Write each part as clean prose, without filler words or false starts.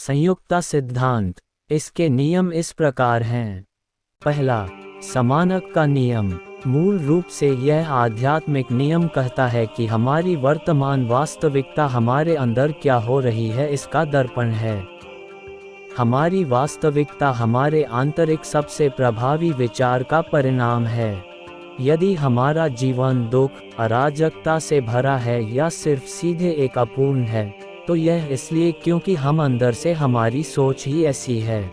संयुक्ता सिद्धांत। इसके नियम इस प्रकार हैं। पहला, समानक का नियम। मूल रूप से यह आध्यात्मिक नियम कहता है कि हमारी वर्तमान वास्तविकता हमारे अंदर क्या हो रही है इसका दर्पण है। हमारी वास्तविकता हमारे आंतरिक सबसे प्रभावी विचार का परिणाम है। यदि हमारा जीवन दुख, अराजकता से भरा है या सिर्फ सीधे एक अपूर्ण है, तो यह इसलिए क्योंकि हम अंदर से हमारी सोच ही ऐसी है।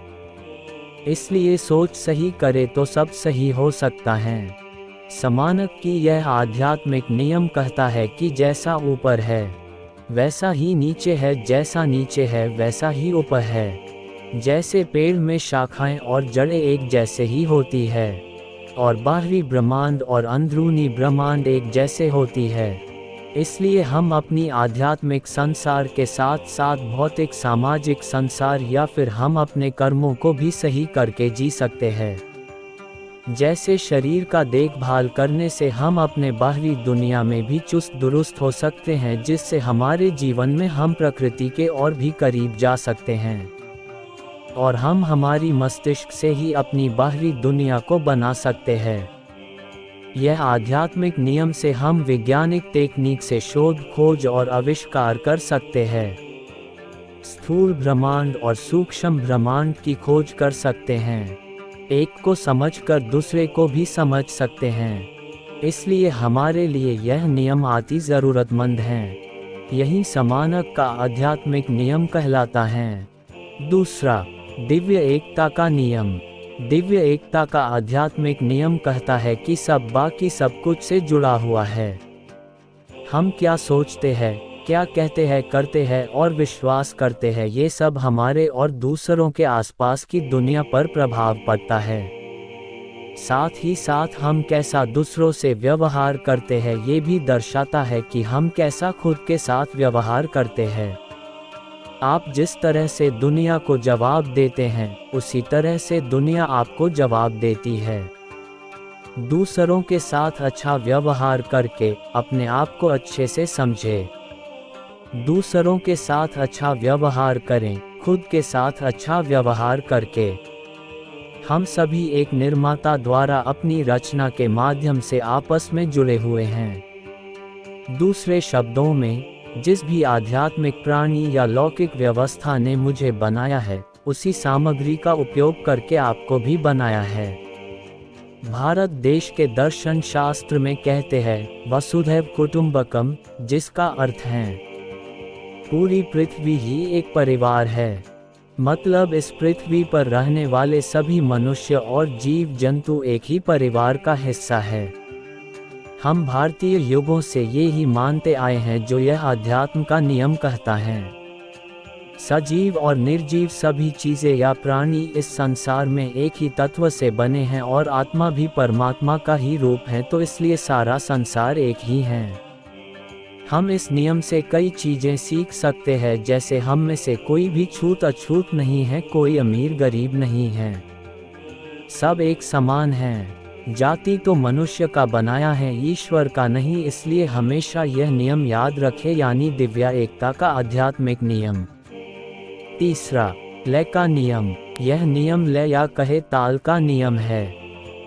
इसलिए सोच सही करे तो सब सही हो सकता है। समानक की यह आध्यात्मिक नियम कहता है कि जैसा ऊपर है वैसा ही नीचे है, जैसा नीचे है वैसा ही ऊपर है। जैसे पेड़ में शाखाएं और जड़ें एक जैसे ही होती है और बाहरी ब्रह्मांड और अंदरूनी ब्रह्मांड एक जैसे होती है, इसलिए हम अपनी आध्यात्मिक संसार के साथ साथ भौतिक सामाजिक संसार या फिर हम अपने कर्मों को भी सही करके जी सकते हैं। जैसे शरीर का देखभाल करने से हम अपने बाहरी दुनिया में भी चुस्त दुरुस्त हो सकते हैं, जिससे हमारे जीवन में हम प्रकृति के और भी करीब जा सकते हैं और हम हमारी मस्तिष्क से ही अपनी बाहरी दुनिया को बना सकते हैं। यह आध्यात्मिक नियम से हम वैज्ञानिक टेक्निक से शोध खोज और आविष्कार कर सकते हैं। स्थूल ब्रह्मांड और सूक्ष्म ब्रह्मांड की खोज कर सकते हैं। एक को समझकर दूसरे को भी समझ सकते हैं। इसलिए हमारे लिए यह नियम अति ज़रूरतमंद हैं। यही समानक का आध्यात्मिक नियम कहलाता है। दूसरा, दिव्य एकता का नियम। दिव्य एकता का आध्यात्मिक नियम कहता है कि सब बाकी सब कुछ से जुड़ा हुआ है। हम क्या सोचते हैं, क्या कहते हैं, करते हैं और विश्वास करते हैं, ये सब हमारे और दूसरों के आसपास की दुनिया पर प्रभाव पड़ता है। साथ ही साथ हम कैसा दूसरों से व्यवहार करते हैं ये भी दर्शाता है कि हम कैसा खुद के साथ व्यवहार करते हैं। आप जिस तरह से दुनिया को जवाब देते हैं, उसी तरह से दुनिया आपको जवाब देती है। दूसरों के साथ अच्छा व्यवहार करके अपने आप को अच्छे से समझें। दूसरों के साथ अच्छा व्यवहार करें, खुद के साथ अच्छा व्यवहार करके। हम सभी एक निर्माता द्वारा अपनी रचना के माध्यम से आपस में जुड़े हुए हैं। दूसरे शब्दों में, जिस भी आध्यात्मिक प्राणी या लौकिक व्यवस्था ने मुझे बनाया है, उसी सामग्री का उपयोग करके आपको भी बनाया है। भारत देश के दर्शन शास्त्र में कहते हैं वसुधैव कुटुंबकम, जिसका अर्थ है पूरी पृथ्वी ही एक परिवार है। मतलब इस पृथ्वी पर रहने वाले सभी मनुष्य और जीव जंतु एक ही परिवार का हिस्सा है। हम भारतीय युगों से ये ही मानते आए हैं, जो यह अध्यात्म का नियम कहता है। सजीव और निर्जीव सभी चीज़ें या प्राणी इस संसार में एक ही तत्व से बने हैं और आत्मा भी परमात्मा का ही रूप है, तो इसलिए सारा संसार एक ही है। हम इस नियम से कई चीज़ें सीख सकते हैं, जैसे हम में से कोई भी छूत अछूत नहीं है, कोई अमीर गरीब नहीं है, सब एक समान हैं। जाति तो मनुष्य का बनाया है, ईश्वर का नहीं, इसलिए हमेशा यह नियम याद रखें, यानी दिव्य एकता का आध्यात्मिक नियम। तीसरा, लय का नियम। यह नियम लय या कहे ताल का नियम है।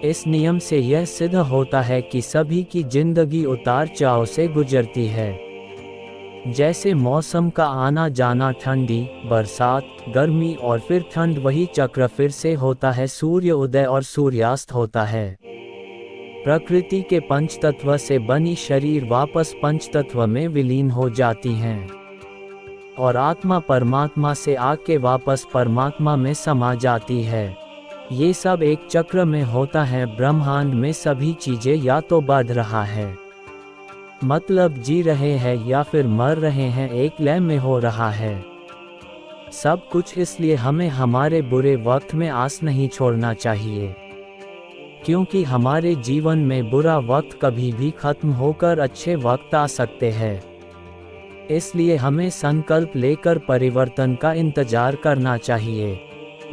इस नियम से यह सिद्ध होता है कि सभी की जिंदगी उतार चढ़ाव से गुजरती है। जैसे मौसम का आना जाना, ठंडी, बरसात, गर्मी और फिर ठंड, वही चक्र फिर से होता है। सूर्य उदय और सूर्यास्त होता है। प्रकृति के पंचतत्व से बनी शरीर वापस पंचतत्व में विलीन हो जाती हैं और आत्मा परमात्मा से आके वापस परमात्मा में समा जाती है। ये सब एक चक्र में होता है। ब्रह्मांड में सभी चीजें या तो बढ़ रहा है, मतलब जी रहे हैं, या फिर मर रहे हैं, एक लय में हो रहा है। सब कुछ इसलिए हमें हमारे बुरे वक्त में आस नहीं छोड़ना चाहिए, क्योंकि हमारे जीवन में बुरा वक्त कभी भी खत्म होकर अच्छे वक्त आ सकते हैं। इसलिए हमें संकल्प लेकर परिवर्तन का इंतजार करना चाहिए।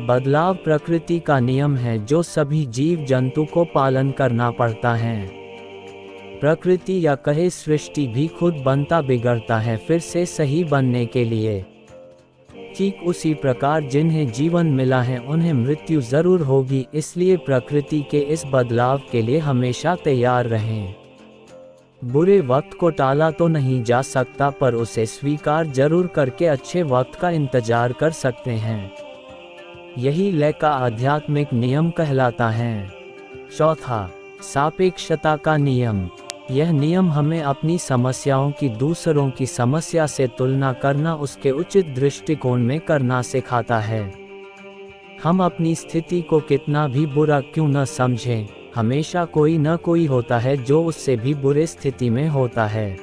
बदलाव प्रकृति का नियम है, जो सभी जीव जंतु को पालन करना पड़ता है। प्रकृति या कहे सृष्टि भी खुद बनता बिगड़ता है फिर से सही बनने के लिए। ठीक उसी प्रकार जिन्हें जीवन मिला है उन्हें मृत्यु जरूर होगी, इसलिए प्रकृति के इस बदलाव के लिए हमेशा तैयार रहें। बुरे वक्त को टाला तो नहीं जा सकता, पर उसे स्वीकार जरूर करके अच्छे वक्त का इंतजार कर सकते हैं। यही लय का आध्यात्मिक नियम कहलाता है। चौथा, सापेक्षता का नियम। यह नियम हमें अपनी समस्याओं की दूसरों की समस्या से तुलना करना उसके उचित दृष्टिकोण में करना सिखाता है। हम अपनी स्थिति को कितना भी बुरा क्यों न समझें, हमेशा कोई न कोई होता है जो उससे भी बुरे स्थिति में होता है।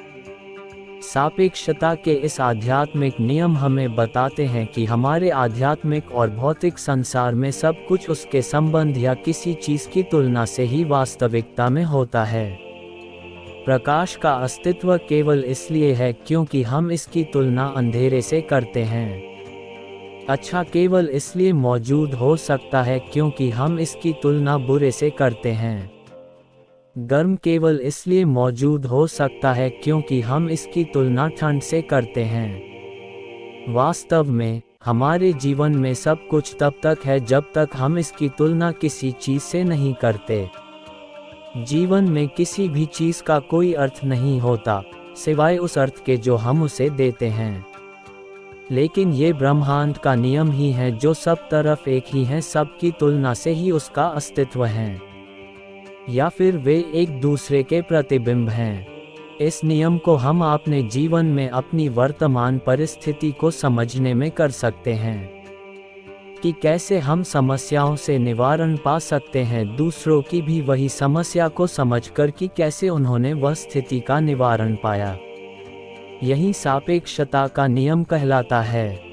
सापेक्षता के इस आध्यात्मिक नियम हमें बताते हैं कि हमारे आध्यात्मिक और भौतिक संसार में सब कुछ उसके संबंध या किसी चीज़ की तुलना से ही वास्तविकता में होता है। प्रकाश का अस्तित्व केवल इसलिए है क्योंकि हम इसकी तुलना अंधेरे से करते हैं। अच्छा केवल इसलिए मौजूद हो सकता है क्योंकि हम इसकी तुलना बुरे से करते हैं। गर्म केवल इसलिए मौजूद हो सकता है क्योंकि हम इसकी तुलना ठंड से करते हैं। वास्तव में हमारे जीवन में सब कुछ तब तक है जब तक हम इसकी तुलना किसी चीज़ से नहीं करते। जीवन में किसी भी चीज़ का कोई अर्थ नहीं होता सिवाय उस अर्थ के जो हम उसे देते हैं। लेकिन ये ब्रह्मांड का नियम ही है जो सब तरफ एक ही है, सबकी तुलना से ही उसका अस्तित्व है, या फिर वे एक दूसरे के प्रतिबिंब हैं। इस नियम को हम अपने जीवन में अपनी वर्तमान परिस्थिति को समझने में कर सकते हैं कि कैसे हम समस्याओं से निवारण पा सकते हैं, दूसरों की भी वही समस्या को समझकर कि कैसे उन्होंने वह स्थिति का निवारण पाया। यही सापेक्षता का नियम कहलाता है।